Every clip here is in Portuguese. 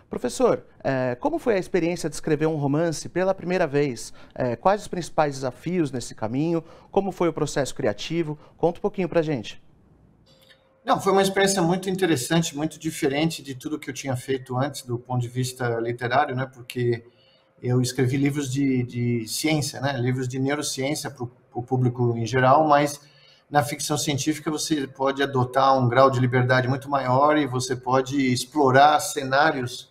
Professor, como foi a experiência de escrever um romance pela primeira vez? Quais os principais desafios nesse caminho? Como foi o processo criativo? Conta um pouquinho pra gente. Não, foi uma experiência muito interessante, muito diferente de tudo que eu tinha feito antes do ponto de vista literário, né? Porque eu escrevi livros de ciência, né? Livros de neurociência para o público em geral, mas na ficção científica você pode adotar um grau de liberdade muito maior e você pode explorar cenários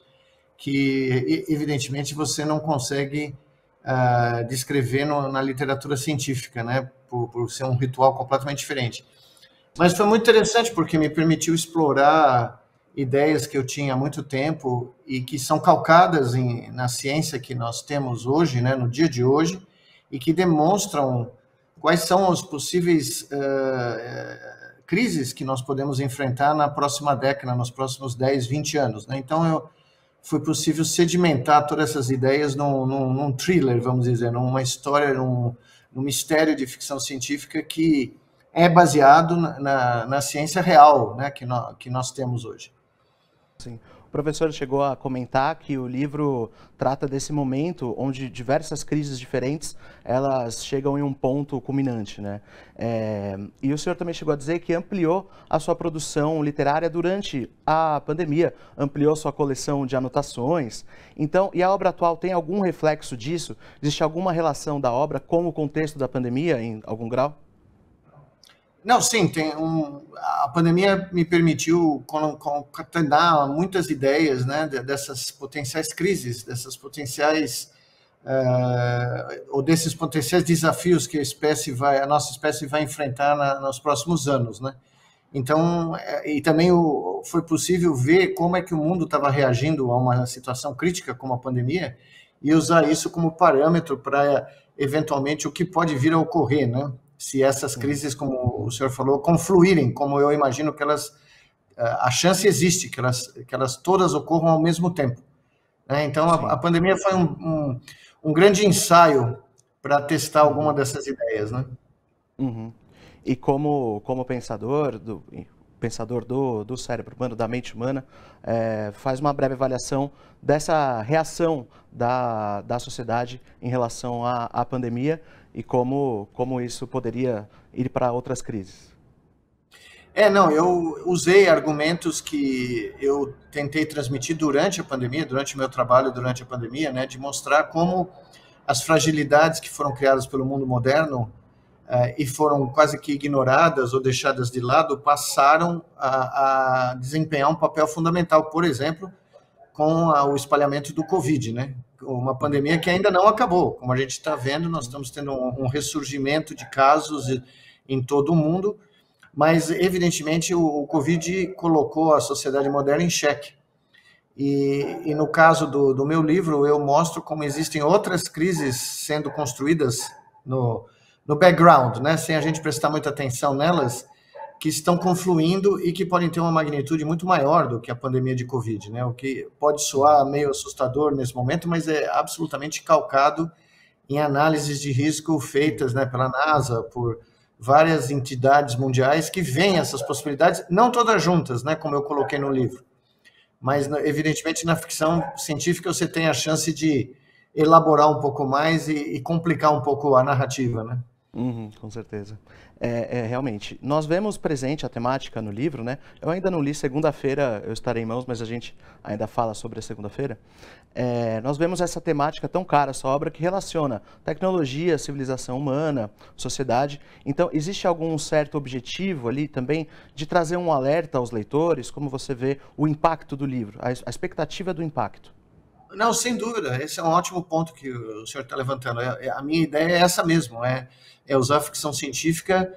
que, evidentemente, você não consegue descrever na literatura científica, né? Por ser um ritual completamente diferente. Mas foi muito interessante porque me permitiu explorar ideias que eu tinha há muito tempo e que são calcadas na ciência que nós temos hoje, né, no dia de hoje, e que demonstram quais são os possíveis crises que nós podemos enfrentar na próxima década, nos próximos 10, 20 anos. Né? Então, foi possível sedimentar todas essas ideias num thriller, vamos dizer, numa história, num mistério de ficção científica que é baseado na ciência real, né, que nós temos hoje. Sim. O professor chegou a comentar que o livro trata desse momento onde diversas crises diferentes elas chegam em um ponto culminante, né? E o senhor também chegou a dizer que ampliou a sua produção literária durante a pandemia, ampliou sua coleção de anotações. Então, e a obra atual tem algum reflexo disso? Existe alguma relação da obra com o contexto da pandemia em algum grau? Não, sim, a pandemia me permitiu concatenar muitas ideias, né, dessas potenciais crises, dessas potenciais ou desses potenciais desafios que a nossa espécie vai enfrentar nos próximos anos, né? Então, e também foi possível ver como é que o mundo estava reagindo a uma situação crítica como a pandemia e usar isso como parâmetro para eventualmente o que pode vir a ocorrer, né? Se essas crises, como o senhor falou, confluírem, como eu imagino que a chance existe, que elas todas ocorram ao mesmo tempo. Né? Então, a pandemia foi um grande ensaio para testar alguma dessas ideias. Né? Uhum. E como pensador do cérebro humano, da mente humana, faz uma breve avaliação dessa reação da sociedade em relação à pandemia e como isso poderia ir para outras crises. Não, eu usei argumentos que eu tentei transmitir durante a pandemia, durante o meu trabalho durante a pandemia, né, de mostrar como as fragilidades que foram criadas pelo mundo moderno e foram quase que ignoradas ou deixadas de lado, passaram a desempenhar um papel fundamental, por exemplo, com o espalhamento do Covid, né? Uma pandemia que ainda não acabou. Como a gente está vendo, nós estamos tendo um ressurgimento de casos em todo o mundo, mas, evidentemente, o Covid colocou a sociedade moderna em xeque. E no caso do meu livro, eu mostro como existem outras crises sendo construídas no background, né, sem a gente prestar muita atenção nelas, que estão confluindo e que podem ter uma magnitude muito maior do que a pandemia de Covid, né, o que pode soar meio assustador nesse momento, mas é absolutamente calcado em análises de risco feitas, né, pela NASA, por várias entidades mundiais que veem essas possibilidades, não todas juntas, né, como eu coloquei no livro, mas, evidentemente, na ficção científica você tem a chance de elaborar um pouco mais e complicar um pouco a narrativa, né? Uhum, com certeza. Realmente, nós vemos presente a temática no livro, né? Eu ainda não li, segunda-feira eu estarei em mãos, mas a gente ainda fala sobre a segunda-feira. Nós vemos essa temática tão cara, essa obra que relaciona tecnologia, civilização humana, sociedade. Então, existe algum certo objetivo ali também de trazer um alerta aos leitores? Como você vê o impacto do livro, a expectativa do impacto? Não, sem dúvida, esse é um ótimo ponto que o senhor está levantando. A minha ideia é essa mesmo, é usar a ficção científica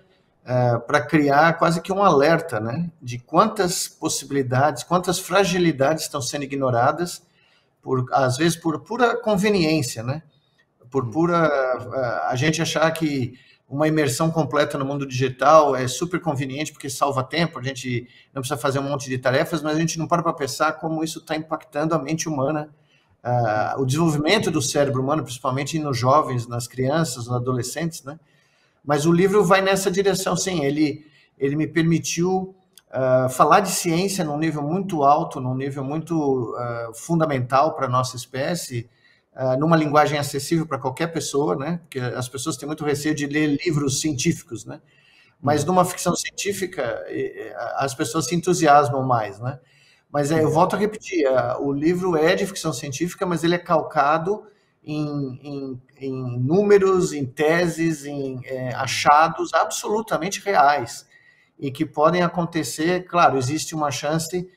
para criar quase que um alerta, né, de quantas possibilidades, quantas fragilidades estão sendo ignoradas, às vezes por pura conveniência, né, por pura a gente achar que uma imersão completa no mundo digital é super conveniente porque salva tempo, a gente não precisa fazer um monte de tarefas, mas a gente não para pensar como isso está impactando a mente humana, o desenvolvimento do cérebro humano, principalmente nos jovens, nas crianças, nos adolescentes, né? Mas o livro vai nessa direção, sim. Ele me permitiu falar de ciência num nível muito alto, num nível muito fundamental para a nossa espécie, numa linguagem acessível para qualquer pessoa, né? Porque as pessoas têm muito receio de ler livros científicos, né? Mas numa ficção científica, as pessoas se entusiasmam mais, né? Mas eu volto a repetir, o livro é de ficção científica, mas ele é calcado em números, em teses, em achados absolutamente reais e que podem acontecer. Claro, existe uma chance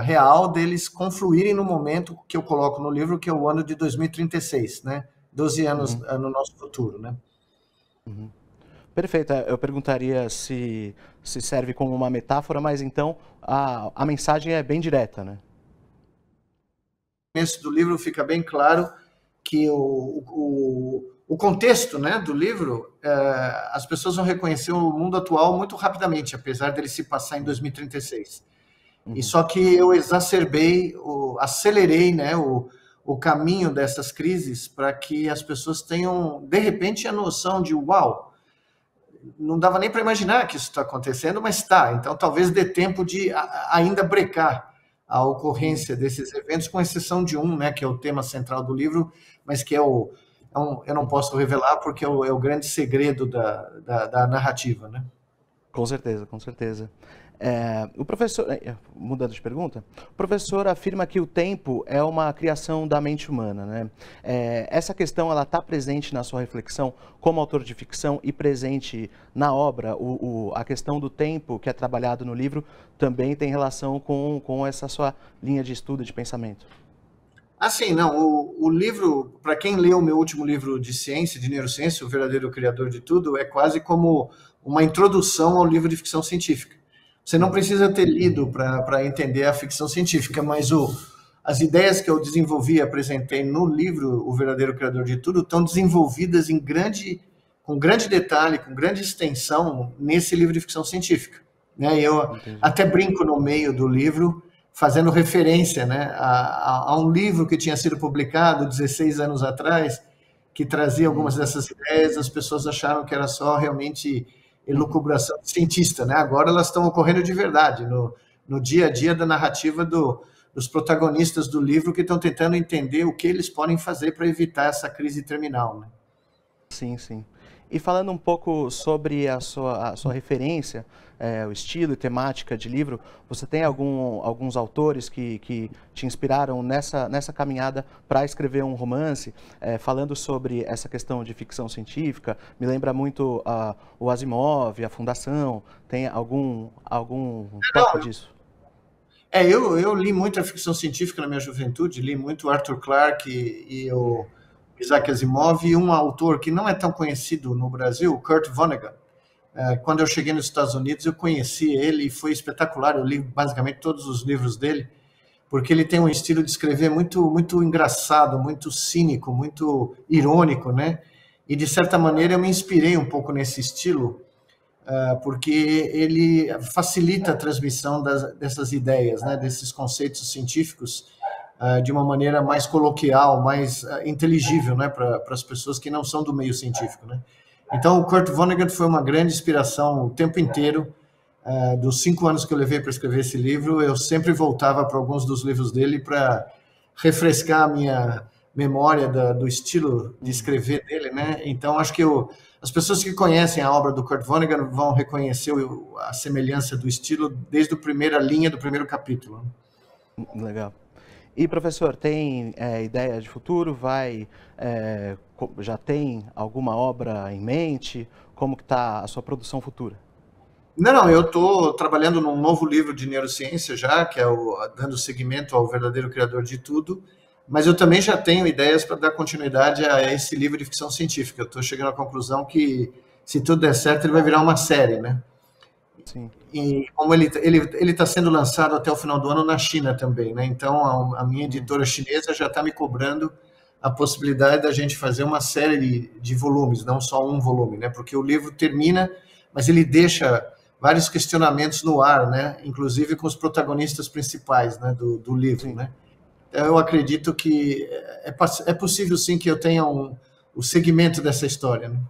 real deles confluírem no momento que eu coloco no livro, que é o ano de 2036, né? 12 anos no nosso futuro, né? Uhum. Perfeito. Eu perguntaria se serve como uma metáfora, mas então a mensagem é bem direta, né? No começo do livro fica bem claro que o contexto, né, do livro, as pessoas vão reconhecer o mundo atual muito rapidamente, apesar dele se passar em 2036. E só que eu exacerbei, acelerei, né, o caminho dessas crises para que as pessoas tenham, de repente, a noção de, uau, não dava nem para imaginar que isso está acontecendo, mas está. Então, talvez dê tempo de ainda brecar a ocorrência desses eventos, com exceção de um, né, que é o tema central do livro, mas que eu não posso revelar porque é o grande segredo da narrativa, né? Com certeza, com certeza. O professor, mudando de pergunta, o professor afirma que o tempo é uma criação da mente humana, né? Essa questão, ela está presente na sua reflexão como autor de ficção e presente na obra. A questão do tempo que é trabalhado no livro também tem relação com essa sua linha de estudo, de pensamento. Assim, não, o livro, para quem leu o meu último livro de ciência, de neurociência, O Verdadeiro Criador de Tudo, é quase como uma introdução ao livro de ficção científica. Você não precisa ter lido para entender a ficção científica, mas as ideias que eu desenvolvi e apresentei no livro O Verdadeiro Criador de Tudo estão desenvolvidas com grande detalhe, com grande extensão nesse livro de ficção científica, né? Eu até brinco no meio do livro, fazendo referência, né, a um livro que tinha sido publicado 16 anos atrás, que trazia algumas dessas ideias. As pessoas acharam que era só realmente elucubração de cientista, né? Agora elas estão ocorrendo de verdade, no dia a dia da narrativa dos protagonistas do livro, que estão tentando entender o que eles podem fazer para evitar essa crise terminal, né? Sim, sim. E falando um pouco sobre a sua referência, o estilo e temática de livro, você tem alguns autores que te inspiraram nessa caminhada para escrever um romance, falando sobre essa questão de ficção científica? Me lembra muito o Asimov, a Fundação. Tem algum toque disso? Eu li muita ficção científica na minha juventude, li muito Arthur Clarke e o Isaac Asimov, e um autor que não é tão conhecido no Brasil, Kurt Vonnegut. Quando eu cheguei nos Estados Unidos, eu conheci ele e foi espetacular. Eu li basicamente todos os livros dele, porque ele tem um estilo de escrever muito, muito engraçado, muito cínico, muito irônico, né? E, de certa maneira, eu me inspirei um pouco nesse estilo, porque ele facilita a transmissão dessas ideias, né? Desses conceitos científicos, de uma maneira mais coloquial, mais inteligível, né, para as pessoas que não são do meio científico, né? Então, o Kurt Vonnegut foi uma grande inspiração o tempo inteiro. Dos 5 anos que eu levei para escrever esse livro, eu sempre voltava para alguns dos livros dele para refrescar a minha memória do estilo de escrever dele, né? Então, acho que as pessoas que conhecem a obra do Kurt Vonnegut vão reconhecer a semelhança do estilo desde a primeira linha do primeiro capítulo. Legal. E, professor, tem ideia de futuro? Já tem alguma obra em mente? Como que está a sua produção futura? Não, eu estou trabalhando num novo livro de neurociência já, que é dando seguimento ao Verdadeiro Criador de Tudo, mas eu também já tenho ideias para dar continuidade a esse livro de ficção científica. Eu estou chegando à conclusão que, se tudo der certo, ele vai virar uma série, né? Sim. E como ele está sendo lançado até o final do ano na China também, né? Então a minha editora chinesa já está me cobrando a possibilidade da gente fazer uma série de volumes, não só um volume, né? Porque o livro termina, mas ele deixa vários questionamentos no ar, né? Inclusive com os protagonistas principais, né, do livro, né? Então, eu acredito que é possível sim que eu tenha o segmento dessa história, né?